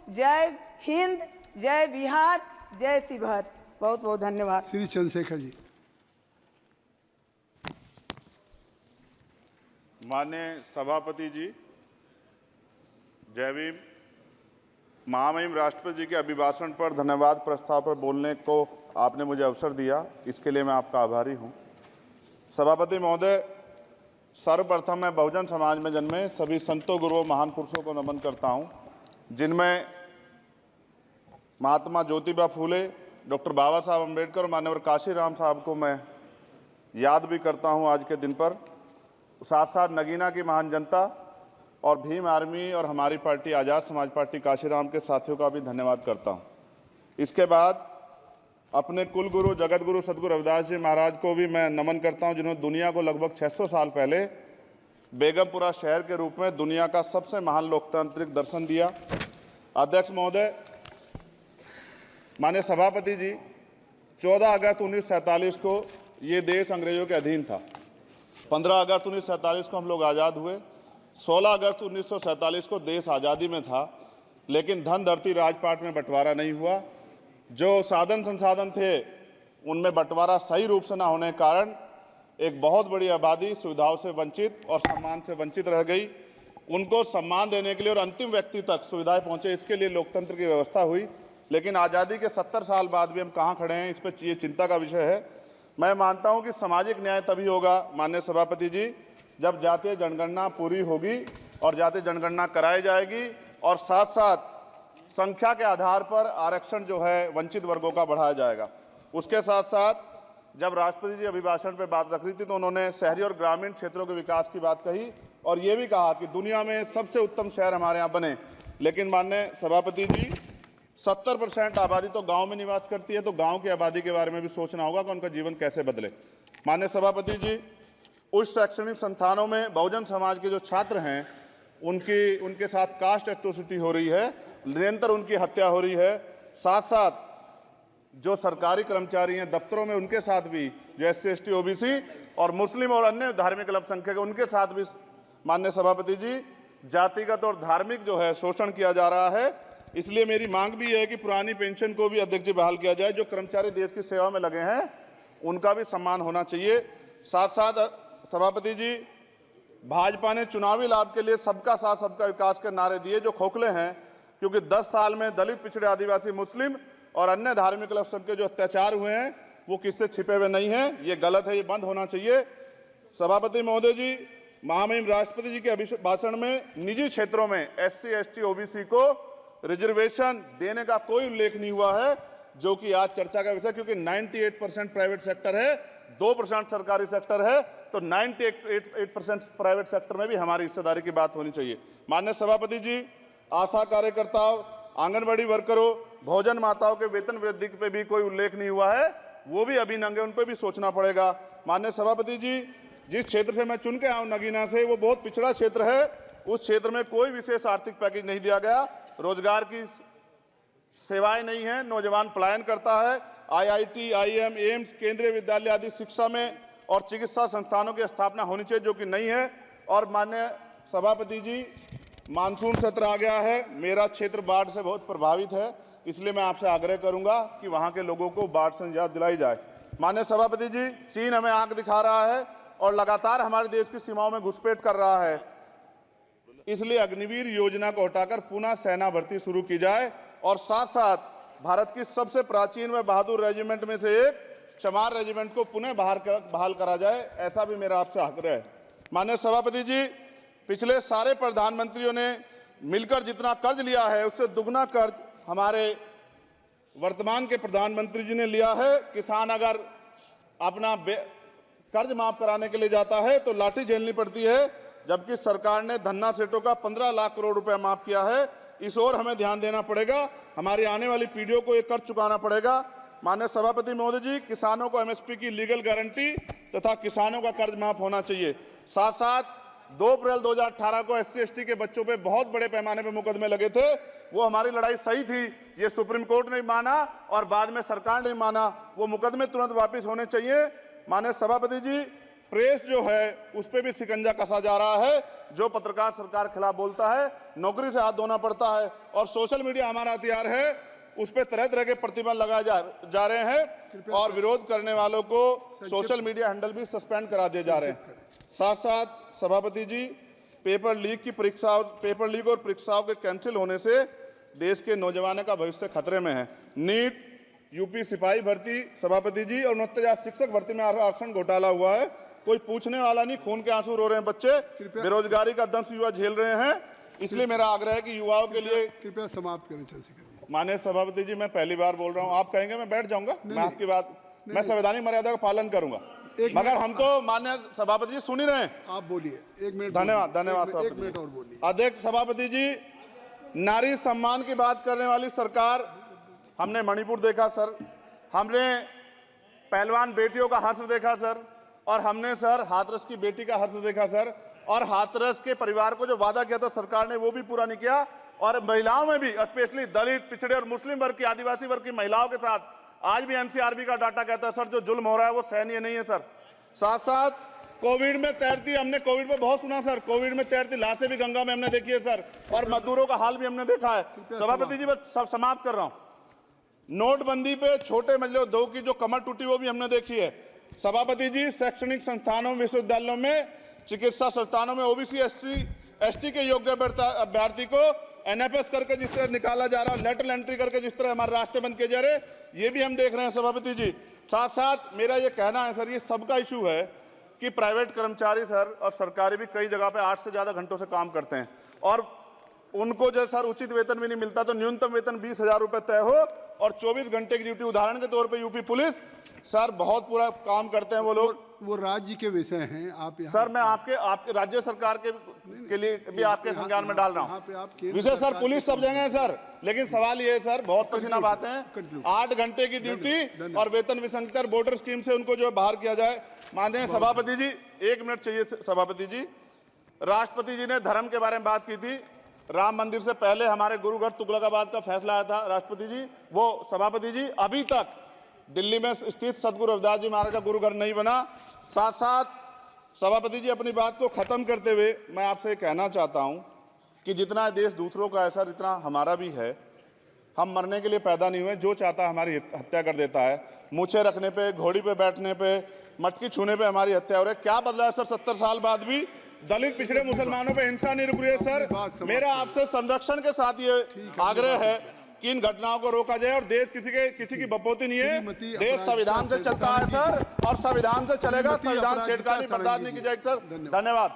जय हिंद, जय बिहार, जय शिवहर। बहुत बहुत धन्यवाद। श्री चंद्रशेखर जी। माननीय सभापति जी, जय भीम। महामहिम राष्ट्रपति जी के अभिभाषण पर धन्यवाद प्रस्ताव पर बोलने को आपने मुझे अवसर दिया, इसके लिए मैं आपका आभारी हूं। सभापति महोदय, सर्वप्रथम मैं बहुजन समाज में जन्मे सभी संतों, गुरुओं, महान पुरुषों को नमन करता हूं, जिनमें महात्मा ज्योतिबा फूले, डॉक्टर बाबा साहब अम्बेडकर और मान्यवर काशीराम साहब को मैं याद भी करता हूं आज के दिन पर। साथ साथ नगीना की महान जनता और भीम आर्मी और हमारी पार्टी आज़ाद समाज पार्टी काशीराम के साथियों का भी धन्यवाद करता हूं। इसके बाद अपने कुल गुरु जगत गुरु सदगुरु रविदास जी महाराज को भी मैं नमन करता हूं, जिन्होंने दुनिया को लगभग 600 साल पहले बेगमपुरा शहर के रूप में दुनिया का सबसे महान लोकतांत्रिक दर्शन दिया। अध्यक्ष महोदय, माननीय सभापति जी, 14 अगस्त 1947 को ये देश अंग्रेजों के अधीन था। 15 अगस्त 1947 को हम लोग आज़ाद हुए। 16 अगस्त 1947 को देश आज़ादी में था, लेकिन धन धरती राजपाट में बंटवारा नहीं हुआ। जो साधन संसाधन थे उनमें बंटवारा सही रूप से न होने के कारण एक बहुत बड़ी आबादी सुविधाओं से वंचित और सम्मान से वंचित रह गई। उनको सम्मान देने के लिए और अंतिम व्यक्ति तक सुविधाएं पहुंचे, इसके लिए लोकतंत्र की व्यवस्था हुई। लेकिन आज़ादी के 70 साल बाद भी हम कहाँ खड़े हैं, इस पर ये चिंता का विषय है। मैं मानता हूं कि सामाजिक न्याय तभी होगा माननीय सभापति जी, जब जातीय जनगणना पूरी होगी और जातीय जनगणना कराई जाएगी और साथ साथ संख्या के आधार पर आरक्षण जो है वंचित वर्गों का बढ़ाया जाएगा। उसके साथ साथ जब राष्ट्रपति जी अभिभाषण पर बात रख रही थी तो उन्होंने शहरी और ग्रामीण क्षेत्रों के विकास की बात कही और ये भी कहा कि दुनिया में सबसे उत्तम शहर हमारे यहाँ बने। लेकिन माननीय सभापति जी, 70% आबादी तो गांव में निवास करती है, तो गांव की आबादी के बारे में भी सोचना होगा कि उनका जीवन कैसे बदले। माननीय सभापति जी, उच्च शैक्षणिक संस्थानों में बहुजन समाज के जो छात्र हैं उनके साथ कास्ट एट्रोसिटी हो रही है, निरंतर उनकी हत्या हो रही है। साथ साथ जो सरकारी कर्मचारी हैं दफ्तरों में, उनके साथ भी जो SC ST OBC और मुस्लिम और अन्य धार्मिक अल्पसंख्यक, उनके साथ भी माननीय सभापति जी जातिगत और धार्मिक जो है शोषण किया जा रहा है। इसलिए मेरी मांग भी है कि पुरानी पेंशन को भी अध्यक्ष जी बहाल किया जाए। जो कर्मचारी देश की सेवा में लगे हैं उनका भी सम्मान होना चाहिए। साथ साथ सभापति जी, भाजपा ने चुनावी लाभ के लिए सबका साथ सबका विकास के नारे दिए जो खोखले हैं, क्योंकि 10 साल में दलित, पिछड़े, आदिवासी, मुस्लिम और अन्य धार्मिक अल्पसंख्यक जो अत्याचार हुए हैं वो किससे छिपे हुए नहीं हैं। ये गलत है, ये बंद होना चाहिए। सभापति महोदय जी, महामहिम राष्ट्रपति जी के अभिभाषण में निजी क्षेत्रों में SC ST OBC को रिजर्वेशन देने का कोई उल्लेख नहीं हुआ है, जो कि आज चर्चा का विषय, क्योंकि 98% प्राइवेट सेक्टर है, 2% सरकारी सेक्टर है, तो 98% प्राइवेट सेक्टर में भी हमारी हिस्सेदारी की बात होनी चाहिए। माननीय सभापति जी, आशा कार्यकर्ताओं, आंगनबाड़ी वर्करों, भोजन माताओं के वेतन वृद्धि पे भी कोई उल्लेख नहीं हुआ है, वो भी अभी नंगे, उन पर भी सोचना पड़ेगा। माननीय सभापति जी, जिस क्षेत्र से मैं चुन के आया हूं नगीना से, वो बहुत पिछड़ा क्षेत्र है। उस क्षेत्र में कोई विशेष आर्थिक पैकेज नहीं दिया गया, रोजगार की सेवाएं नहीं है, नौजवान पलायन करता है। IIT, IIM, एम्स, केंद्रीय विद्यालय आदि शिक्षा में और चिकित्सा संस्थानों की स्थापना होनी चाहिए, जो कि नहीं है। और माननीय सभापति जी, मानसून सत्र आ गया है, मेरा क्षेत्र बाढ़ से बहुत प्रभावित है, इसलिए मैं आपसे आग्रह करूंगा कि वहां के लोगों को बाढ़ से निजात दिलाई जाए। माननीय सभापति जी, चीन हमें आंख दिखा रहा है और लगातार हमारे देश की सीमाओं में घुसपैठ कर रहा है, इसलिए अग्निवीर योजना को हटाकर पुनः सेना भर्ती शुरू की जाए और साथ साथ भारत की सबसे प्राचीन व बहादुर रेजिमेंट में से एक चमार रेजिमेंट को पुनः बहाल करा जाए, ऐसा भी मेरा आपसे आग्रह है। माननीय सभापति जी, पिछले सारे प्रधानमंत्रियों ने मिलकर जितना कर्ज लिया है उससे दुगना कर्ज हमारे वर्तमान के प्रधानमंत्री जी ने लिया है। किसान अगर अपना कर्ज माफ कराने के लिए जाता है तो लाठी झेलनी पड़ती है, जबकि सरकार ने धन्ना सेठों का 15 लाख करोड़ रुपया माफ किया है। इस ओर हमें ध्यान देना पड़ेगा, हमारी आने वाली पीढ़ियों को ये कर्ज चुकाना पड़ेगा। माननीय सभापति महोदय जी, किसानों को MSP की लीगल गारंटी तथा किसानों का कर्ज माफ होना चाहिए। साथ साथ 2 अप्रैल 2018 को SC ST के बच्चों पे बहुत बड़े पैमाने पे मुकदमे लगे थे, वो हमारी लड़ाई सही थी, ये सुप्रीम कोर्ट ने माना और बाद में सरकार ने माना, वो मुकदमे तुरंत वापस होने चाहिए। माननीय सभापति जी, प्रेस जो है उस पर भी शिकंजा कसा जा रहा है। जो पत्रकार सरकार खिलाफ बोलता है नौकरी से हाथ धोना पड़ता है, और सोशल मीडिया हमारा हथियार है, उस पर तरह तरह के प्रतिबंध लगाए जा रहे हैं और विरोध करने वालों को सोशल मीडिया हैंडल भी सस्पेंड करा दिए जा रहे हैं। साथ साथ सभापति जी, पेपर लीक और परीक्षाओं के कैंसिल होने से देश के नौजवानों का भविष्य खतरे में है। नीट, यूपी सिपाही भर्ती सभापति जी और 69,000 शिक्षक भर्ती में आरक्षण घोटाला हुआ है, कोई पूछने वाला नहीं, खून के आंसू रो रहे हैं बच्चे, बेरोजगारी का दंश युवा झेल रहे हैं। इसलिए मेरा आग्रह है कि युवाओं के लिए कृपया समाप्त करें चंद्रशेखर। माननीय सभापति जी, मैं पहली बार बोल रहा हूं, आप कहेंगे मैं बैठ जाऊंगा, मैं आपकी बात, मैं संवैधानिक मर्यादा का पालन करूंगा, मगर हम तो माननीय सभापति जी सुन ही रहे हैं। आप बोलिए, 1 मिनट। धन्यवाद। एक मिनट और बोलिए। अध्यक्ष सभापति जी, नारी सम्मान की बात करने वाली सरकार, हमने मणिपुर देखा सर, हमने पहलवान बेटियों का हर्ष देखा सर, और हमने सर हाथरस की बेटी का हर्ष देखा सर, और हाथरस के परिवार को जो वादा किया था सरकार ने वो भी पूरा नहीं किया। और महिलाओं में भी, स्पेशली दलित, पिछड़े और मुस्लिम वर्ग की, आदिवासी वर्ग की महिलाओं के साथ आज भी एनसीआरबी का डाटा कहता है सर जो जुल्म हो रहा है वो सहनीय नहीं है सर। साथ साथ कोविड में तैरती, हमने कोविड में बहुत सुना सर, कोविड में तैरती लाशें भी गंगा में हमने देखी है सर, और मजदूरों का हाल भी हमने देखा है। सभापति जी, बस सब समाप्त कर रहा हूं। नोटबंदी पे छोटे मजले उद्योग की जो कमर टूटी वो भी हमने देखी है। सभापति जी, शैक्षणिक संस्थानों, विश्वविद्यालयों में, चिकित्सा संस्थानों में ओबीसी एसटी के योग्य अभ्यर्थी को एनएफएस करके जिस तरह निकाला जा रहा है, लेटरल एंट्री करके जिस तरह हमारे रास्ते बंद किए जा रहे, ये भी हम देख रहे हैं सभापति जी। साथ साथ मेरा ये कहना है सर, ये सबका इशू है कि प्राइवेट कर्मचारी सर और सरकारी भी कई जगह पे 8 से ज्यादा घंटों से काम करते हैं, और उनको जो सर उचित वेतन भी नहीं मिलता, तो न्यूनतम वेतन 20,000 रुपए तय हो और 24 घंटे की ड्यूटी। उदाहरण के तौर पे यूपी पुलिस सर बहुत पूरा काम करते हैं वो लोग, वो राज्य के विषय हैं। आप सर मैं आपके राज्य सरकार के लिए भी आपके संज्ञान में डाल रहा हूँ विषय सर। पुलिस सब जगह है सर, लेकिन सवाल ये है सर, बहुत पसीना बातें हैं, 8 घंटे की ड्यूटी और वेतन विसंगति, बॉर्डर स्कीम से उनको जो बाहर किया जाए। माननीय सभापति जी, 1 मिनट चाहिए सभापति जी। राष्ट्रपति जी ने धर्म के बारे में बात की थी, राम मंदिर से पहले हमारे गुरुघर तुगलकाबाद का फैसला आया था राष्ट्रपति जी, वो सभापति जी अभी तक दिल्ली में स्थित सदगुरु रविदास जी महाराज का गुरुघर नहीं बना। साथ साथ सभापति जी, अपनी बात को खत्म करते हुए मैं आपसे कहना चाहता हूं कि जितना देश दूसरों का है सर, इतना हमारा भी है। हम मरने के लिए पैदा नहीं हुए, जो चाहता है हमारी हत्या कर देता है। मूछे रखने पे, घोड़ी पे बैठने पे, मटकी छूने पे हमारी हत्या हो रही है। क्या बदला है सर 70 साल बाद भी? दलित, पिछड़े, मुसलमानों पे हिंसा नहीं रुक रही है सर। मेरा आपसे संरक्षण के साथ ये आग्रह है कि इन घटनाओं को रोका जाए, और देश किसी की बपौती नहीं है, देश संविधान से चलता है सर, और संविधान से चलेगा। संविधान छेड़खानी बर्दाश्त नहीं की जाएगी सर। धन्यवाद।